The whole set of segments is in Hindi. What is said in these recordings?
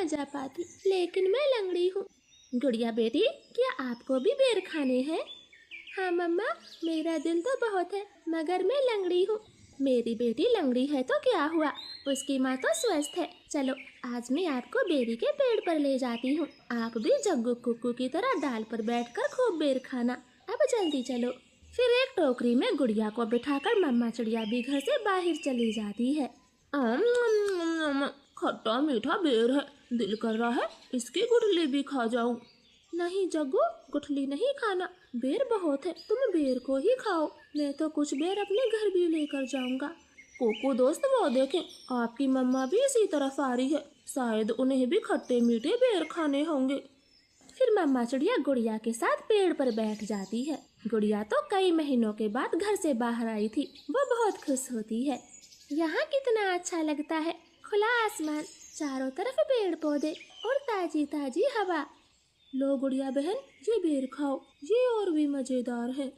जा पाती, लेकिन मैं लंगड़ी हूँ। गुड़िया बेटी, क्या आपको भी बेर खाने हैं? हाँ मम्मा, मेरा दिल तो बहुत है, मगर मैं लंगड़ी हूँ। मेरी बेटी लंगड़ी है तो क्या हुआ, उसकी माँ तो स्वस्थ है। चलो आज मैं आपको बेरी के पेड़ पर ले जाती हूँ। आप भी जग्गू कुक्कू की तरह डाल पर बैठकर खूब बेर खाना। अब जल्दी चलो। फिर एक टोकरी में गुड़िया को बिठाकर मम्मा चिड़िया भी घर से बाहर चली जाती है। खट्टा मीठा बेर है, दिल कर रहा है इसकी गुठली भी खा जाऊं। नहीं जग्गू, गुठली नहीं खाना, बेर बहुत है, तुम बेर को ही खाओ। मैं तो कुछ बेर अपने घर भी लेकर जाऊंगा। कोको दोस्त, वो देखें, आपकी मम्मा भी इसी तरफ आ रही है, शायद उन्हें भी खट्टे मीठे बेर खाने होंगे। फिर मम्मा चिड़िया गुड़िया के साथ पेड़ पर बैठ जाती है। गुड़िया तो कई महीनों के बाद घर से बाहर आई थी, वो बहुत खुश होती है। यहाँ कितना अच्छा लगता है, खुला आसमान, चारों तरफ पेड़ पौधे और ताजी ताजी हवा। लो गुड़िया बहन, ये बेर खाओ, ये और भी मजेदार है।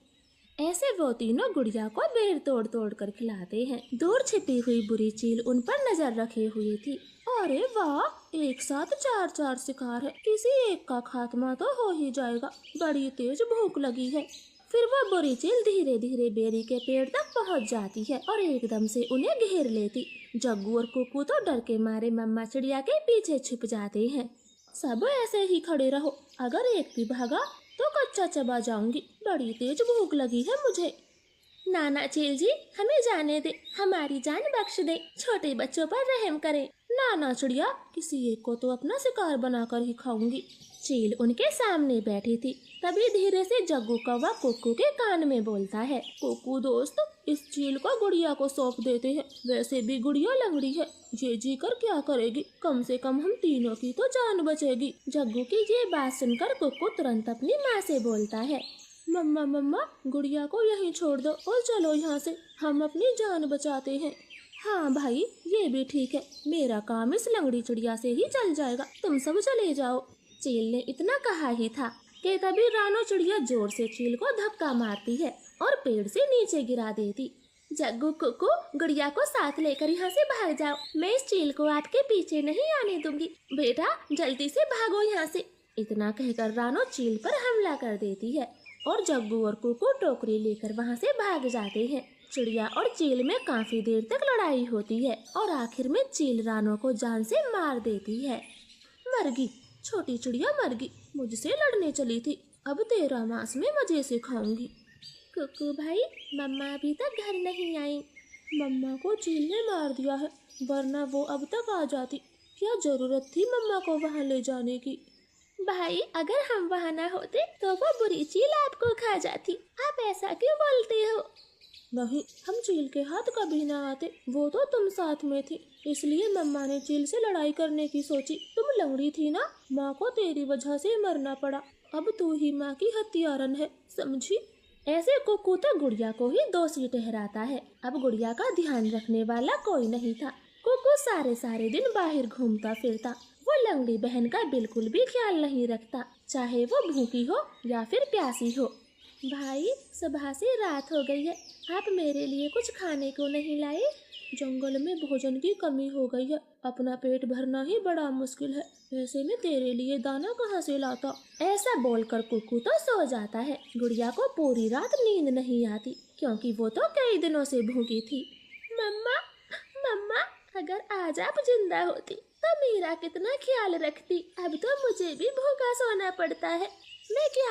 ऐसे वो तीनों गुड़िया को बेर तोड़ तोड़ कर खिलाते हैं। दूर छिपी हुई बुरी चील उन पर नजर रखे हुए थी। अरे वाह, एक साथ चार चार शिकार है, किसी एक का खात्मा तो हो ही जाएगा, बड़ी तेज भूख लगी है। फिर वो बुरी चील धीरे धीरे बेरी के पेड़ तक पहुंच जाती है और एकदम से उन्हें घेर लेती। जग्गू और कुक्कू तो डर के मारे मम्मा चिड़िया के पीछे छिप जाते हैं। सब ऐसे ही खड़े रहो, अगर एक भी भागा तो कच्चा चबा जाऊंगी, बड़ी तेज भूख लगी है मुझे। नाना चील जी, हमें जाने दे, हमारी जान बख्श दे, छोटे बच्चों पर रहम करें। नाना चिड़िया, किसी एक को तो अपना शिकार बनाकर ही खाऊंगी। चील उनके सामने बैठी थी। तभी धीरे से जग्गू कौवा कुक्कू के कान में बोलता है, कुक्कू दोस्त, इस चील को गुड़िया को सौंप देते हैं, वैसे भी गुड़िया लंगड़ी है, ये जी कर क्या करेगी, कम से कम हम तीनों की तो जान बचेगी। जग्गू की ये बात सुनकर कुक्कू तुरंत अपनी माँ से बोलता है, मम्मा मम्मा, गुड़िया को यहीं छोड़ दो और चलो यहाँ से, हम अपनी जान बचाते हैं। हाँ भाई, ये भी ठीक है, मेरा काम इस लंगड़ी चिड़िया से ही चल जाएगा, तुम सब चले जाओ। चील ने इतना कहा ही था कि तभी रानो चिड़िया जोर से चील को धक्का मारती है और पेड़ से नीचे गिरा देती। जग्गू कुक्कू, गुड़िया को साथ लेकर यहाँ से भाग जाओ, मैं इस चील को आपके पीछे नहीं आने दूंगी, बेटा जल्दी से भागो यहाँ से। इतना कहकर रानो चील पर हमला कर देती है और जग्गू और कुक्कू टोकरी लेकर वहाँ से भाग जाते हैं। चिड़िया और चील में काफी देर तक लड़ाई होती है और आखिर में चील रानो को जान से मार देती है। मरगी, छोटी चिड़िया मरगी, मुझसे लड़ने चली थी, अब तेरा मांस में मजे से खाऊंगी। कुक्कू भाई, मम्मा अभी तक घर नहीं आई। मम्मा को चील ने मार दिया है, वरना वो अब तक आ जाती, क्या जरूरत थी मम्मा को वहाँ ले जाने की। भाई, अगर हम वहाँ न होते तो वो बुरी चील आपको खा जाती, आप ऐसा क्यों बोलते हो? नहीं, हम चील के हाथ कभी ना आते, वो तो तुम साथ में थी, इसलिए मम्मा ने चील से लड़ाई करने की सोची। तुम लंगड़ी थी ना, माँ को तेरी वजह से मरना पड़ा, अब तू ही माँ की हत्यारन है, समझी? ऐसे कुक्कू तो गुड़िया को ही दोषी ठहराता है। अब गुड़िया का ध्यान रखने वाला कोई नहीं था। कुक्कू सारे दिन बाहर घूमता फिरता, वो लंगड़ी बहन का बिल्कुल भी ख्याल नहीं रखता, चाहे वो भूखी हो या फिर प्यासी हो। भाई, सुबह से रात हो गई है, आप मेरे लिए कुछ खाने को नहीं लाए? जंगल में भोजन की कमी हो गई है, अपना पेट भरना ही बड़ा मुश्किल है, ऐसे में तेरे लिए दाना कहाँ से लाता? ऐसा बोलकर कुक्कू तो सो जाता है। गुड़िया को पूरी रात नींद नहीं आती, क्योंकि वो तो कई दिनों से भूखी थी। मम्मा मम्मा, अगर आज आप जिंदा होती तो मेरा कितना ख्याल रखती, अब तो मुझे भी भूखा सोना पड़ता है, मैं क्या